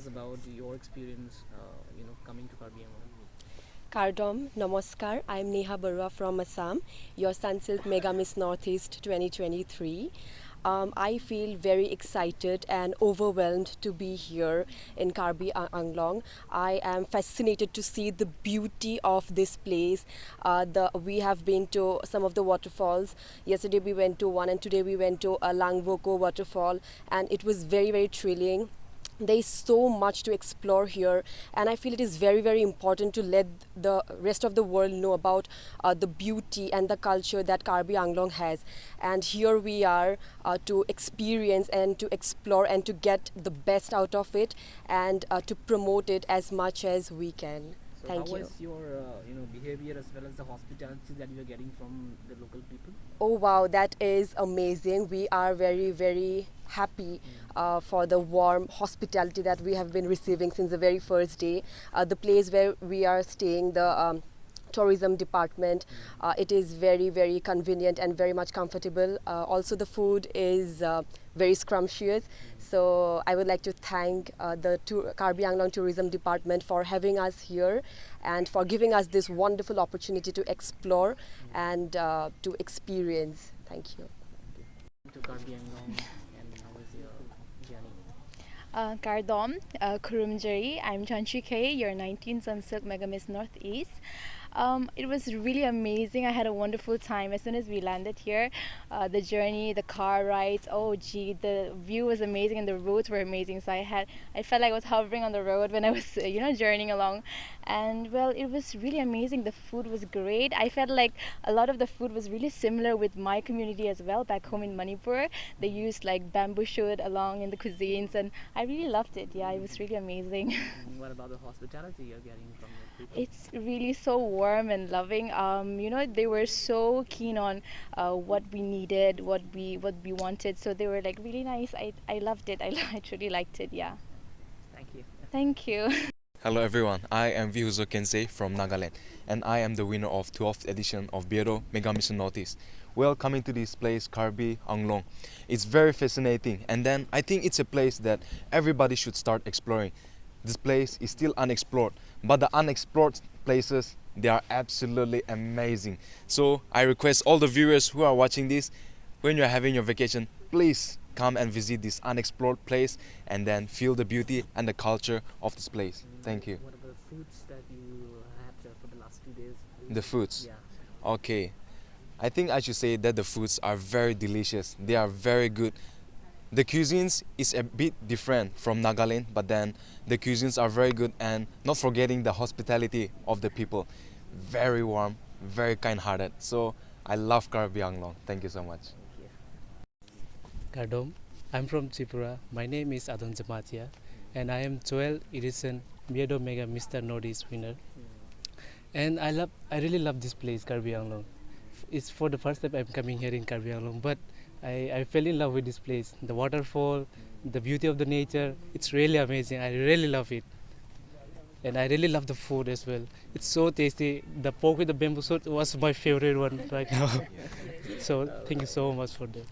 us about your experience, coming to Karbi Anglong. Kardom, Namaskar. I'm Neha Barua from Assam, your Sunsilk Mega Miss Northeast 2023. I feel very excited and overwhelmed to be here in Karbi Anglong. I am fascinated to see the beauty of this place. We have been to some of the waterfalls. Yesterday we went to one, and today we went to a Langvoko waterfall, and it was very thrilling. There is so much to explore here, and I feel it is very important to let the rest of the world know about the beauty and the culture that Karbi Anglong has. And here we are to experience and to explore and to get the best out of it, and to promote it as much as we can. So Thank how you. was your behavior as well as the hospitality that you are getting from the local people? Oh wow, that is amazing. We are very happy for the warm hospitality that we have been receiving since the very first day. The place where we are staying, the tourism department, it is very convenient and very much comfortable. Also the food is very scrumptious. So I would like to thank the Karbi Anglong Tourism Department for having us here and for giving us this wonderful opportunity to explore and to experience. Thank you. To Karbi Anglong, and how was your journey? Kardom, Kurumjari. I'm Chanchi K, your 19th Sunsilk Mega Miss Northeast. It was really amazing. I had a wonderful time as soon as we landed here. The journey, the car rides, oh gee, the view was amazing and the roads were amazing. So I felt like I was hovering on the road when I was, journeying along. And well, it was really amazing. The food was great. I felt like a lot of the food was really similar with my community as well. Back home in Manipur, they used like bamboo shoot along in the cuisines, and I really loved it. Yeah, it was really amazing. And what about the hospitality you're getting from the people? It's really so warm and loving. They were so keen on what we needed, what we wanted. So they were like really nice. I loved it. I truly liked it. Yeah. Thank you. Thank you. Hello everyone, I am Vihuzo Kensei from Nagaland, and I am the winner of 12th edition of Biero Mega Mission Northeast. Well, coming to this place, Karbi Anglong, it's very fascinating, and then I think it's a place that everybody should start exploring. This place is still unexplored, but the unexplored places, they are absolutely amazing. So I request all the viewers who are watching this, when you're having your vacation, please come and visit this unexplored place and then feel the beauty and the culture of this place. Thank you. What about the foods that you had for the last 2 days? The foods? Yeah. Okay. I think I should say that the foods are very delicious. They are very good. The cuisines is a bit different from Nagaland, but then the cuisines are very good, and not forgetting the hospitality of the people. Very warm, very kind-hearted. So I love Karbi Anglong. Thank you so much. Kardom. I'm from Tripura. My name is Adon Jamatia, and I am 12th edition Miedo Mega Mr. Northeast winner. And I really love this place, Karbi Anglong. It's for the first time I'm coming here in Karbi Anglong, but I fell in love with this place. The waterfall, the beauty of the nature, it's really amazing. I really love it. And I really love the food as well. It's so tasty. The pork with the bamboo shoot was my favorite one right now. So thank you so much for that.